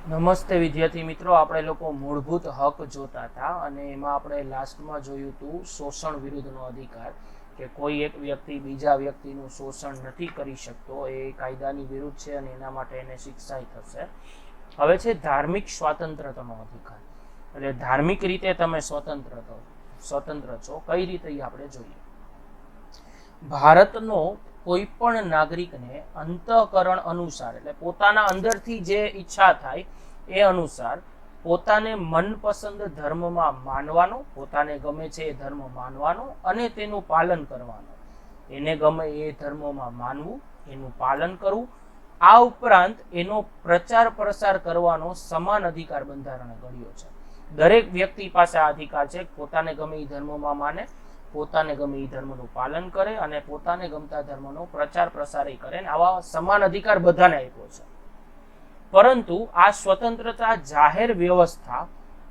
નમસ્તે વિદ્યાર્થી મિત્રો, આપણે લોકો મૂળભૂત હક જોતા હતા અને એમાં આપણે લાસ્ટમાં જોયું હતું શોષણ વિરુદ્ધનો અધિકાર, કે કોઈ એક વ્યક્તિ બીજા વ્યક્તિનું શોષણ નથી કરી શકતો, એ કાયદાની વિરુદ્ધ છે અને એના માટે એને શિક્ષાઈ થશે. હવે છે ધાર્મિક સ્વાતંત્રતાનો અધિકાર, એટલે ધાર્મિક રીતે તમે સ્વતંત્ર છો. કઈ રીતે આપણે જોઈએ. ભારતનો કોઈ પણ નાગરિકને અંતઃકરણ અનુસાર, એટલે પોતાના અંદરથી જે ઈચ્છા થાય એ અનુસાર પોતાને મનપસંદ ધર્મમાં માનવાનો, પોતાને ગમે છે એ ધર્મ માનવાનો અને તેનું પાલન કરવાનું. એને ગમે એ ધર્મમાં માનવું, એનું પાલન કરવું, આ ઉપરાંત એનો પ્રચાર પ્રસાર કરવાનો સમાન અધિકાર બંધારણે ઘડ્યો છે. દરેક વ્યક્તિ પાસે આ અધિકાર છે. પોતાને ગમે એ ધર્મમાં માને, પોતાને ગમે એ ધર્મનું પાલન કરે અને પોતાને ગમતા ધર્મનો પ્રચાર પ્રસાર કરે. આવા સમાન અધિકાર બધાને આપ્યો છે. પરંતુ આ સ્વતંત્રતા જાહેર વ્યવસ્થા,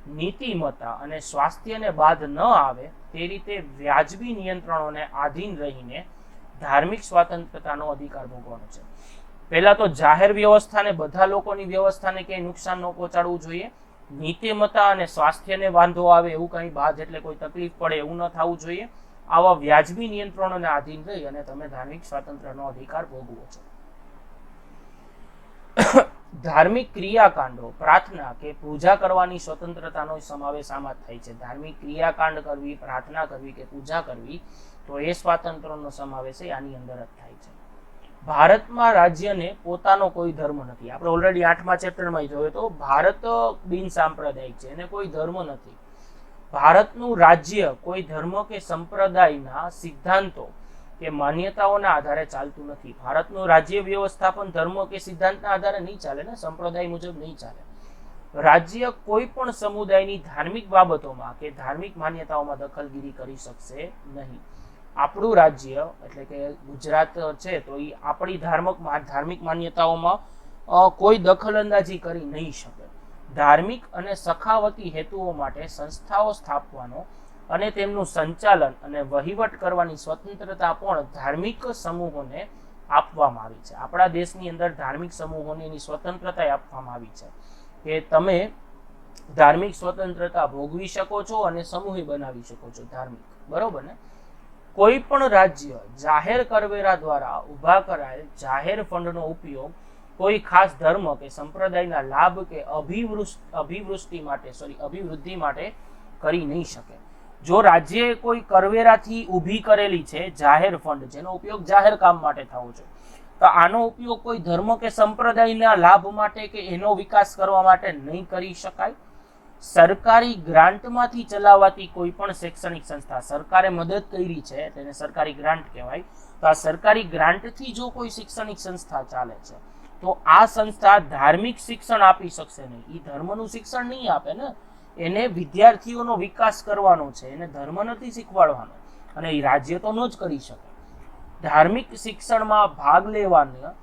નીતિમત્તા અને સ્વાસ્થ્યને બાદ ન આવે તે રીતે વ્યાજબી નિયંત્રણોને આધીન રહીને ધાર્મિક સ્વતંત્રતાનો અધિકાર ભોગવવાનો છે. પહેલા તો જાહેર વ્યવસ્થાને, બધા લોકોની વ્યવસ્થાને ક્યાંય નુકસાન ન પહોંચાડવું જોઈએ. નીતિમત્તા અને સ્વાસ્થ્યને વાંધો આવે એવું કંઈ બાદ, એટલે કોઈ તકલીફ પડે એવું ન થવું જોઈએ. આવા વ્યાજબી નિયંત્રણોને આધીન રહી અને તમે ધાર્મિક સ્વાતંત્ર્યનો અધિકાર ભોગવો છો. ધાર્મિક ક્રિયાકાંડો, પ્રાર્થના કે પૂજા કરવાની સ્વતંત્રતાનો સમાવેશ આમાં થાય છે. ધાર્મિક ક્રિયાકાંડ કરવી, પ્રાર્થના કરવી કે પૂજા કરવી, તો એ સ્વાતંત્ર્યનો સમાવેશ આની અંદર જ થાય છે. ભારતમાં રાજ્યને પોતાનો કોઈ ધર્મ નથી. આપણે ઓલરેડી 8મા ચેપ્ટરમાં જોયું તો ભારત બિન સાંપ્રદાયિક છે, એને કોઈ ધર્મ નથી. ભારતનું રાજ્ય કોઈ ધર્મ કે સંપ્રદાયના સિદ્ધાંતો કે માન્યતાઓના આધારે ચાલતું નથી. ભારતનું રાજ્ય વ્યવસ્થાપન ધર્મ કે સિદ્ધાંતના આધારે નહીં ચાલે ને, સંપ્રદાય મુજબ નહીં ચાલે. રાજ્ય કોઈ પણ સમુદાયની ધાર્મિક બાબતોમાં કે ધાર્મિક માન્યતાઓમાં દખલગીરી કરી શકશે નહીં. આપણું રાજ્ય એટલે કે ગુજરાત છે, તો એ આપણી ધાર્મિક માન્યતાઓમાં કોઈ દખલ અંદાજી કરી નહીં શકે. ધાર્મિક અને સખાવતી હેતુઓ માટે સંસ્થાઓ સ્થાપવાનો અને તેમનું સંચાલન અને વહીવટ કરવાની સ્વતંત્રતા પણ ધાર્મિક સમૂહોને આપવામાં આવી છે. આપણા દેશની અંદર ધાર્મિક સમૂહોને એની સ્વતંત્રતા આપવામાં આવી છે કે તમે ધાર્મિક સ્વતંત્રતા ભોગવી શકો છો અને સમૂહ બનાવી શકો છો ધાર્મિક, બરોબર ને. કોઈ પણ રાજ્ય જાહેર કરવેરા દ્વારા ઉભા કરાયેલ જાહેર ફંડનો ઉપયોગ કોઈ ખાસ ધર્મ કે સંપ્રદાયના લાભ કે અભિવૃદ્ધિ માટે કરી નહીં શકે. જો રાજ્યએ કોઈ કરવેરાથી ઊભી કરેલી છે જાહેર ફંડ, જેનો ઉપયોગ જાહેર કામ માટે થવો છે, તો આનો ઉપયોગ કોઈ ધર્મ કે સંપ્રદાયના લાભ માટે કે એનો વિકાસ કરવા માટે નહીં કરી શકાય. સરકારી ગ્રાન્ટમાંથી ચલાવાતી કોઈ પણ શૈક્ષણિક સંસ્થા, સરકારે મદદ કરી છે તેને સરકારી ગ્રાન્ટ કહેવાય, તો આ સરકારી ગ્રાન્ટથી જો કોઈ શૈક્ષણિક સંસ્થા ચાલે છે, તો આ સંસ્થા ધાર્મિક શિક્ષણ આપી શકશે નહીં. એ ધર્મનું શિક્ષણ નહીં આપે ને, એને વિદ્યાર્થીઓનો વિકાસ કરવાનો છે, એને ધર્મ નથી શીખવાડવાનો, અને એ રાજ્ય તો ન જ કરી શકે. ધાર્મિક શિક્ષણમાં ભાગ લેવાની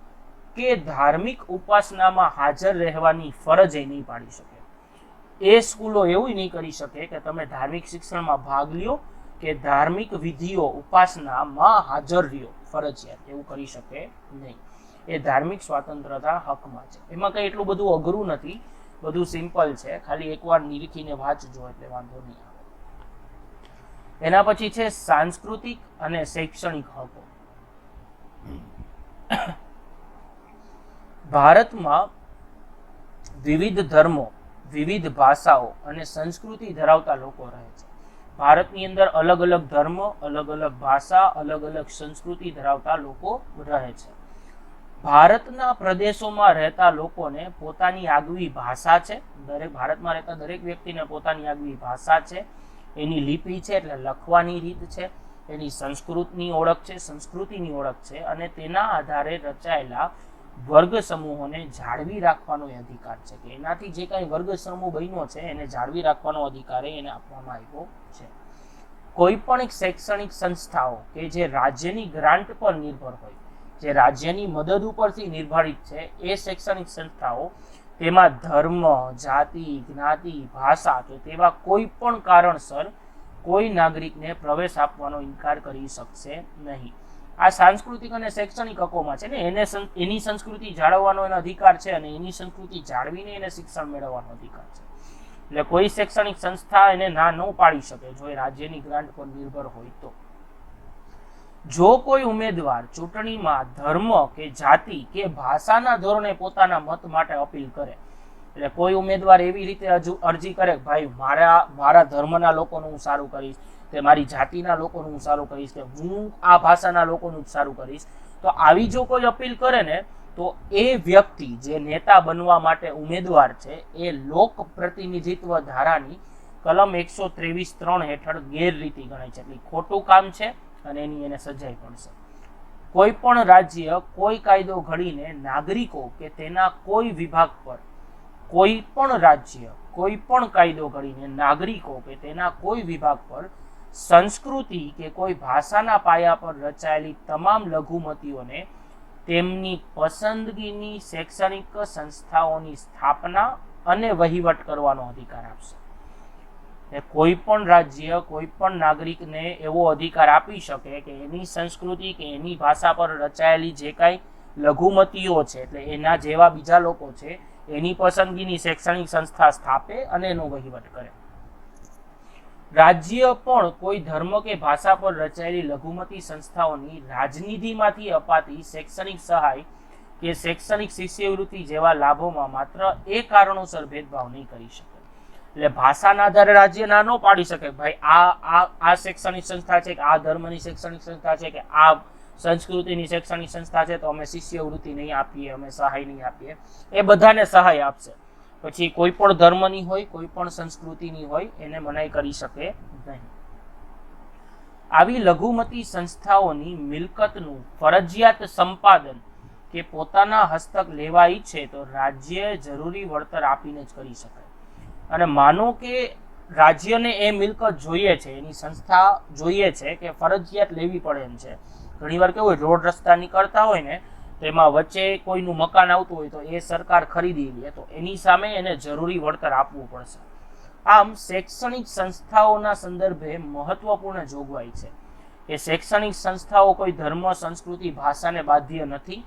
કે ધાર્મિક ઉપાસનામાં હાજર રહેવાની ફરજ એ નહીં પાડી શકે. એ સ્કૂલો એવું નહીં કરી શકે કે તમે ધાર્મિક શિક્ષણમાં ભાગ લ્યો કે ધાર્મિક વિધિઓ ઉપાસનામાં હાજર રહ્યો ફરજિયાત, એવું કરી શકે નહીં. એ ધાર્મિક સ્વાતંત્રતા હકમાં છે. એમાં કંઈ એટલું બધું અઘરું નથી, બધું સિમ્પલ છે. ખાલી એકવાર નિરીખીને વાંચજો એટલે વાંધો નહીં આવે. એના પછી છે સાંસ્કૃતિક અને શૈક્ષણિક હકો. ભારતમાં વિવિધ ધર્મો, વિવિધ ભાષાઓ અને સંસ્કૃતિ ધરાવતા લોકો રહે છે. ભારતની અંદર અલગ અલગ ધર્મ, અલગ અલગ ભાષા, અલગ અલગ સંસ્કૃતિ ધરાવતા લોકો રહે છે. ભારતના પ્રદેશોમાં રહેતા લોકોને પોતાની આગવી ભાષા છે. ભારતમાં રહેતા દરેક વ્યક્તિને પોતાની આગવી ભાષા છે, એની લિપિ છે એટલે લખવાની રીત છે, એની સંસ્કૃતિની ઓળખ છે અને તેના આધારે રચાયેલા વર્ગ સમૂહોને જાળવી રાખવાનો અધિકાર છે, કે એનાથી જે કાંઈ વર્ગ સમૂહ બન્યો છે એને જાળવી રાખવાનો અધિકાર એને આપવામાં આવ્યો છે. કોઈ પણ એક શૈક્ષણિક સંસ્થાઓ કે જે રાજ્યની ગ્રાન્ટ પર નિર્ભર હોય, જે રાજ્યની મદદ ઉપરથી નિર્ધારિત છે, એ શૈક્ષણિક સંસ્થાઓ તેમાં ધર્મ, જાતિ, જ્ઞાતિ, ભાષા તો તેવા કોઈ પણ કારણસર કોઈ નાગરિકને પ્રવેશ આપવાનો ઇનકાર કરી શકશે નહીં. આ સાંસ્કૃતિક અને શૈક્ષણિક હકોમાં છે ને, એની સંસ્કૃતિ જાળવવાનો એનો અધિકાર છે અને એની સંસ્કૃતિ જાળવીને એને શિક્ષણ મેળવવાનો અધિકાર છે. એટલે કોઈ શૈક્ષણિક સંસ્થા એને ના ન પાડી શકે જો એ રાજ્યની ગ્રાન્ટ પર નિર્ભર હોય તો. જો કોઈ ઉમેદવાર ચૂંટણીમાં ધર્મ કે જાતિ કે ભાષાના ધોરણે પોતાના મત માટે અપીલ કરે, એટલે કોઈ ઉમેદવાર એવી રીતે અરજી કરે કે ભાઈ મારા ધર્મના લોકોનું હું સારું કરીશ, કે મારી જાતિના લોકોનું હું સારું કરીશ, કે હું આ ભાષાના લોકોનું સારું કરીશ, તો આવી જો કોઈ અપીલ કરે ને તો એ વ્યક્તિ જે નેતા બનવા માટે ઉમેદવાર છે એ લોક પ્રતિનિધિત્વ ધારાની કલમ 123(3) હેઠળ ગેરરીતિ ગણાય છે. એટલે ખોટું કામ છે અને એની એને સજાઈ પડશે. કોઈ પણ રાજ્ય કોઈ કાયદો ઘડીને નાગરિકો કે તેના કોઈ વિભાગ પર, કોઈ પણ રાજ્ય કોઈ પણ કાયદો ઘડીને નાગરિકો કે તેના કોઈ વિભાગ પર સંસ્કૃતિ કે કોઈ ભાષાના પાયા પર રચાયેલી તમામ લઘુમતીઓને તેમની પસંદગીની શૈક્ષણિક સંસ્થાઓની સ્થાપના અને વહીવટ કરવાનો અધિકાર આપશે. કોઈ પણ રાજ્ય કોઈ પણ નાગરિકને એવો અધિકાર આપી શકે કે એની સંસ્કૃતિ કે એની ભાષા પર રચાયેલી જે કાંઈ લઘુમતીઓ છે, એટલે એના જેવા બીજા લોકો છે, એની પસંદગીની શૈક્ષણિક સંસ્થા સ્થાપે અને એનો વહીવટ કરે. રાજ્ય પણ કોઈ ધર્મ કે ભાષા પર રચાયેલી લઘુમતી સંસ્થાઓની રાજનિધિમાંથી અપાતી શૈક્ષણિક સહાય કે શૈક્ષણિક શિષ્યવૃત્તિ જેવા લાભોમાં માત્ર એ કારણોસર ભેદભાવ નહીં કરી શકે. એટલે ભાષાના આધારે રાજ્ય ના ન પાડી શકે ભાઈ આ શૈક્ષણિક સંસ્થા છે કે આ ધર્મની શૈક્ષણિક સંસ્થા છે કે આ સંસ્કૃતિની શૈક્ષણિક સંસ્થા છે તો અમે શિષ્યવૃત્તિ નહીં આપીએ, અમે સહાય નહીં આપીએ. એ બધાને સહાય આપશે. પછી કોઈ પણ ધર્મની હોય, કોઈ પણ સંસ્કૃતિની હોય, એને મનાઈ કરી શકે નહીં. આવી લઘુમતી સંસ્થાઓની મિલકતનું ફરજિયાત સંપાદન કે પોતાના હસ્તક લેવા ઈચ્છે તો રાજ્ય જરૂરી વળતર આપીને જ કરી શકાય. અને માનો કે રાજ્યને એ મિલકત જોઈએ છે, એની સંસ્થા જોઈએ છે કે ફરજિયાત લેવી પડે એમ છે. ઘણીવાર કેવું હોય, રોડ રસ્તા નીકળતા હોય ને તેમાં વચ્ચે કોઈનું મકાન આવતું હોય તો એ સરકાર ખરીદી લે તો એની સામે એને જરૂરી વળતર આપવું પડશે. આમ શૈક્ષણિક સંસ્થાઓના સંદર્ભે મહત્વપૂર્ણ જોગવાઈ છે કે શૈક્ષણિક સંસ્થાઓ કોઈ ધર્મ, સંસ્કૃતિ, ભાષાને બાધ્ય નથી.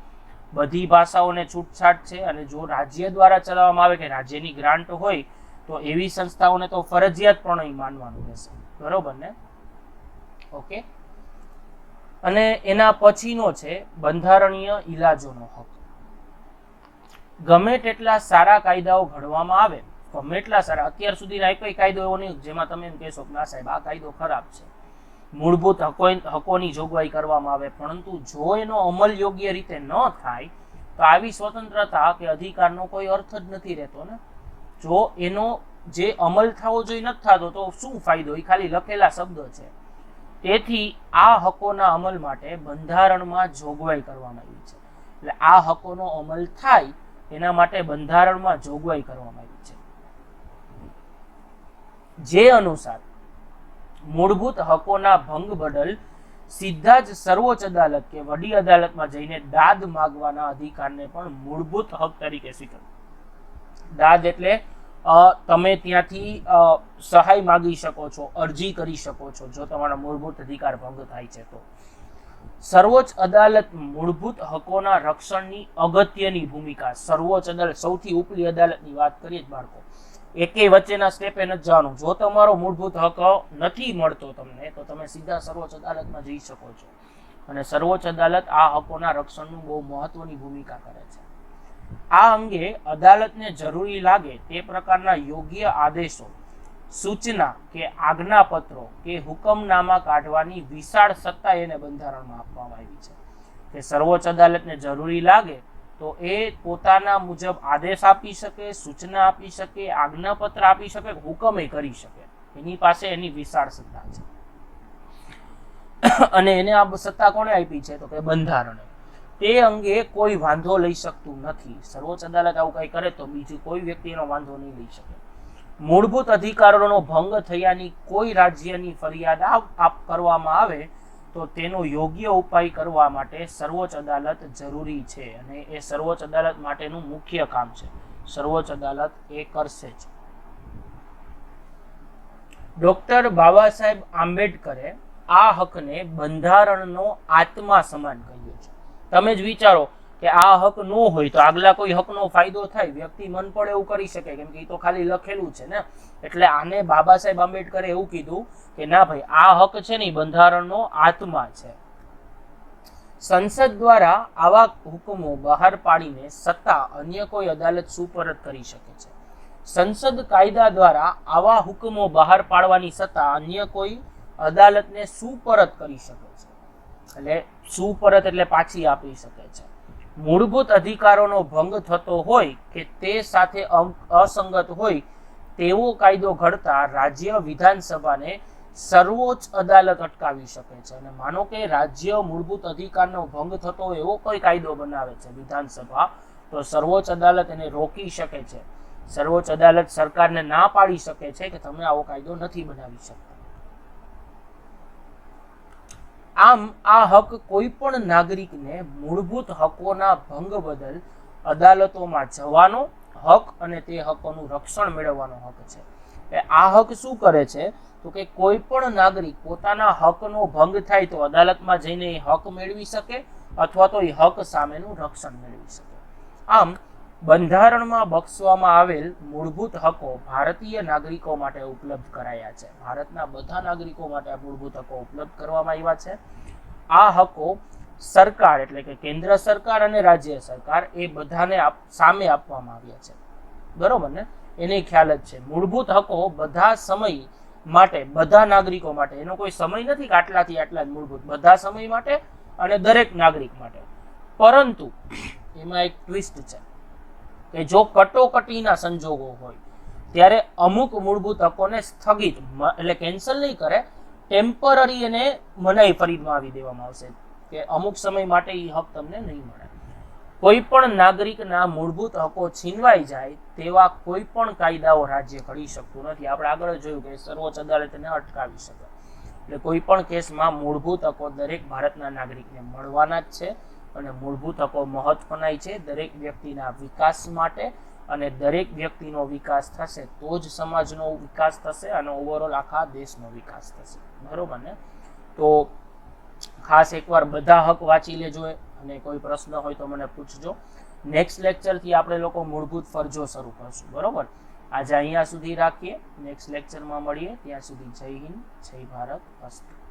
બધી ભાષાઓને છૂટછાટ છે અને જો રાજ્ય દ્વારા ચલાવવામાં આવે કે રાજ્યની ગ્રાન્ટ હોય તો એવી સંસ્થાઓને તો ફરજિયાતપણે માનવાનું રહેશે. બરોબર ને? ઓકે. અને એના પછીનો છે બંધારણીય ઇલાજોનો હક. ગમે તેટલા સારા કાયદાઓ ઘડવામાં આવે, ગમે એટલા સારા, અત્યાર સુધીના એક કાયદો એવો નહીં જેમાં તમે એમ કહેશો કે ના સાહેબ આ કાયદો ખરાબ છે, મૂળભૂત હકોની જોગવાઈ કરવામાં આવે, પરંતુ જો એનો અમલ યોગ્ય રીતે ન થાય તો આવી સ્વતંત્રતા કે અધિકારનો કોઈ અર્થ જ નથી રહેતો ને. જો એનો જે અમલ થવો જોઈએ નથી થતો તો શું ફાયદો? એ ખાલી લખેલા શબ્દો છે. તેથી આ હકોના અમલ માટે બંધારણમાં જોગવાઈ કરવામાં આવી છે. એટલે આ હકોનો અમલ થાય એના માટે બંધારણમાં જોગવાઈ કરવામાં આવી છે, જે અનુસાર મૂળભૂત હકોના ભંગ બદલ સીધા જ સર્વોચ્ચ અદાલત કે વડી અદાલતમાં જઈને દાદ માગવાના અધિકારને પણ મૂળભૂત હક તરીકે સ્વીકાર. દાદ એટલે તમે ત્યાંથી સહાય માગી શકો છો, અરજી કરી શકો છો જો તમારા મૂળભૂત અધિકાર ભંગ થાય છે તો. સર્વોચ્ચ અદાલત મૂળભૂત હકોના રક્ષણની અગત્યની ભૂમિકા. સર્વોચ્ચ અદાલત સૌથી ઉપલી અદાલતની વાત કરીએ જ બાળકો, એકે વચ્ચેના સ્ટેપે નથી જવાનું. જો તમારો મૂળભૂત હક નથી મળતો તમને તો તમે સીધા સર્વોચ્ચ અદાલતમાં જઈ શકો છો અને સર્વોચ્ચ અદાલત આ હકોના રક્ષણનું બહુ મહત્વની ભૂમિકા કરે છે. આ અંગે અદાલતને જરૂરી લાગે તે પ્રકારના યોગ્ય આદેશો, સૂચના કે આજ્ઞાપત્રો કે હુકમનામા કાઢવાની વિશાળ સત્તા એને બંધારણમાં આપવામાં આવી છે. કે સર્વોચ્ચ અદાલતને જરૂરી લાગે તો એ પોતાના મુજબ આદેશ આપી શકે, સૂચના આપી શકે, આજ્ઞાપત્ર આપી શકે, હુકમે કરી શકે. એની પાસે એની વિશાળ સત્તા છે. અને એને આ સત્તા કોણે આપી છે તો કે બંધારણે. તે અંગે કોઈ વાંધો લઈ શકતું નથી. સર્વોચ્ચ અદાલત આવું કઈ કરે તો બીજું કોઈ વ્યક્તિ એનો વાંધો નહીં લઈ શકે. મૂળભૂત અધિકારોનો ભંગ થયાની કોઈ રાજ્યની ફરિયાદ કરવામાં આવે તો તેનો યોગ્ય ઉપાય કરવા માટે સર્વોચ્ચ અદાલત જરૂરી છે અને એ સર્વોચ્ચ અદાલત માટેનું મુખ્ય કામ છે. સર્વોચ્ચ અદાલત એ કરશે જ. ડોક્ટર બાબા સાહેબ આંબેડકરે આ હકને બંધારણનો આત્મા સમાન કહ્યો છે. તમે જ વિચારો કે આ હક ન હોય તો આગલા કોઈ હકનો ફાયદો થાય? વ્યક્તિ મન પડે એવું કરી શકે, કેમ કે એ તો ખાલી લખેલું છે ને. એટલે આને બાબા સાહેબ આંબેડકરે એવું કીધું કે ના ભાઈ, આ હક છે ને બંધારણનો આત્મા છે. સંસદ દ્વારા આવા હુકમો બહાર પાડીને સત્તા અન્ય કોઈ અદાલત સુપરત કરી શકે છે. સંસદ કાયદા દ્વારા આવા હુકમો બહાર પાડવાની સત્તા અન્ય કોઈ અદાલતને સુપરત કરી શકે છે. એટલે સુપરત એટલે પાછી આપી શકે છે. મૂળભૂત અધિકારોનો ભંગ થતો હોય કે તે સાથે અસંગત હોય તેવો કાયદો ઘડતા રાજ્ય વિધાનસભાને સર્વોચ્ચ અદાલત અટકાવી શકે છે. અને માનો કે રાજ્ય મૂળભૂત અધિકારનો ભંગ થતો હોય એવો કોઈ કાયદો બનાવે છે વિધાનસભા, તો સર્વોચ્ચ અદાલત એને રોકી શકે છે. સર્વોચ્ચ અદાલત સરકારને ના પાડી શકે છે કે તમે આવો કાયદો નથી બનાવી શકતા. આમ આ હક કોઈ પણ નાગરિકને મૂળભૂત હકોના ભંગ બદલ અદાલતોમાં જવાનો હક અને તે હકોનું રક્ષણ મેળવવાનો હક છે. આ હક શું કરે છે તો કે કોઈ પણ નાગરિક પોતાના હકનો ભંગ થાય તો અદાલતમાં જઈને એ હક મેળવી શકે અથવા તો એ હક સામેનું રક્ષણ મેળવી શકે. આમ બંધારણમાં બક્ષવામાં આવેલ મૂળભૂત હકો ભારતીય નાગરિકો માટે ઉપલબ્ધ કરાયા છે. ભારતના બધા નાગરિકો માટે આ મૂળભૂત હકો ઉપલબ્ધ કરવામાં આવ્યા છે. આ હકો સરકાર એટલે કે કેન્દ્ર સરકાર અને રાજ્ય સરકાર એ બધાને સામે આપવામાં આવ્યા છે. બરોબર ને? એને ખ્યાલ જ છે. મૂળભૂત હકો બધા સમય માટે, બધા નાગરિકો માટે. એનો કોઈ સમય નથી કે આટલાથી આટલા જ મૂળભૂત, બધા સમય માટે અને દરેક નાગરિક માટે. પરંતુ એમાં એક ટ્વિસ્ટ છે કે જો કટોકટીના સંજોગો હોય ત્યારે અમુક મૂળભૂત હકોને સ્થગિત એટલે કેન્સલ નહીં કરે, ટેમ્પરરી એને મનાઈ ફરજમાં આવી દેવામાં આવશે કે અમુક સમય માટે એ હક તમને નહીં મળે. કોઈ પણ નાગરિકના મૂળભૂત હકો છીનવાઈ જાય તેવા કોઈ પણ કાયદાઓ રાજ્ય ઘડી શકતું નથી. આપણે આગળ જોયું કે સર્વોચ્ચ અદાલત એને અટકાવી શકે. એટલે કોઈ પણ કેસમાં મૂળભૂત હકો દરેક ભારતના નાગરિકને મળવાના જ છે. અને મૂળભૂત હકો મહત્વના છે દરેક વ્યક્તિના વિકાસ માટે, અને દરેક વ્યક્તિનો વિકાસ થશે તો જ સમાજનો વિકાસ થશે અને ઓવરઓલ આખા દેશનો વિકાસ થશે. બરોબર ને? તો ખાસ એકવાર બધા હક વાંચી લેજો અને કોઈ પ્રશ્ન હોય તો મને પૂછજો. નેક્સ્ટ લેક્ચરથી આપણે લોકો મૂળભૂત ફરજો શરૂ કરશું. બરોબર? આજે અહીંયા સુધી રાખીએ. નેક્સ્ટ લેક્ચરમાં મળીએ. ત્યાં સુધી જય હિન્દ, જય ભારત, અસ્તુ.